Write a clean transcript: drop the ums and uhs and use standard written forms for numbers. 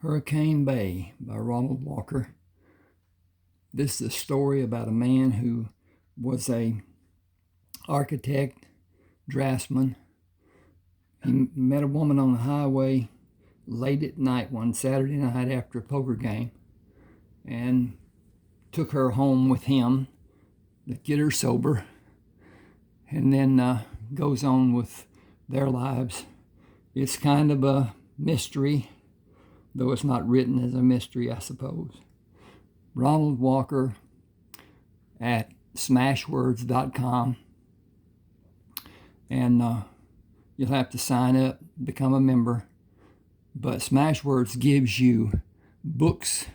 Hurricane Bay by Ronald Walker. This is a story about a man who was a architect, draftsman. He met a woman on the highway late at night one Saturday night after a poker game and took her home with him to get her sober, and then goes on with their lives. It's kind of a mystery, though it's not written as a mystery, I suppose. Ronald Walker at smashwords.com, and you'll have to sign up, become a member. But Smashwords gives you books